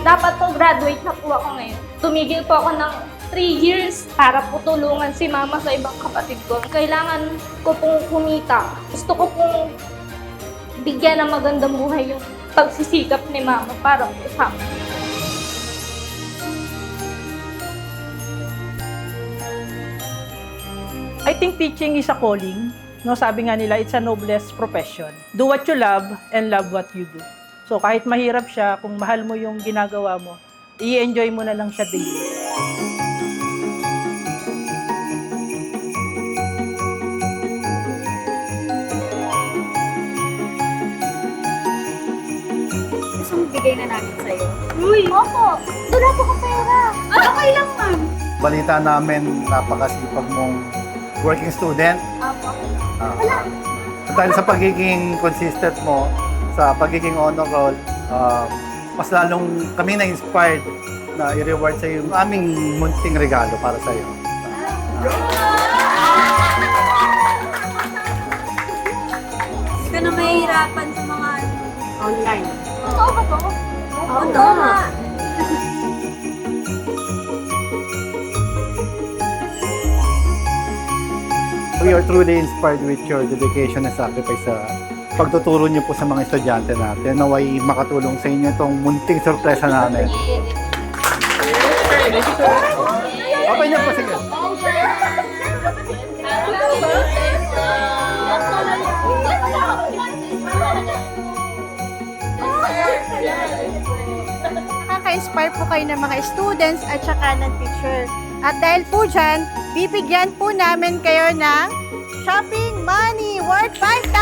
Dapat po graduate na po ako ngayon. Tumigil po ako ng 3 years para po tulungan si mama sa ibang kapatid ko. Kailangan ko pong kumita. Gusto ko pong bigyan ng magandang buhay yung pagsisikap ni mama para po sa akin. I think teaching is a calling. No, sabi nga nila, it's a noblest profession. Do what you love and love what you do. So kahit mahirap siya, kung mahal mo yung ginagawa mo, i-enjoy mo na lang siya daily. Gusto mong bigay na namin sa'yo. Uy! Opo! Wala po akong pera! Okay lang, ma'am. Balita namin, napakasipag mong working student. Opo. Dahil sa pagiging consistent mo, sa pagiging honor roll, mas lalong kami na-inspired na i-reward sa yung aming munting regalo para sa iyo. Hindi ka na mahihirapan sa mga online. Totoo ba to? Oo, tama. We are truly inspired with your dedication and sacrifice sa pagtuturo niyo po sa mga estudyante natin. Naway makatulong sa inyo itong munting sorpresa namin. Okay niyo po, sige. Nakaka-inspire po kayo ng mga students at saka ng teacher. At dahil po dyan, bibigyan po namin kayo ng shopping money worth 5,000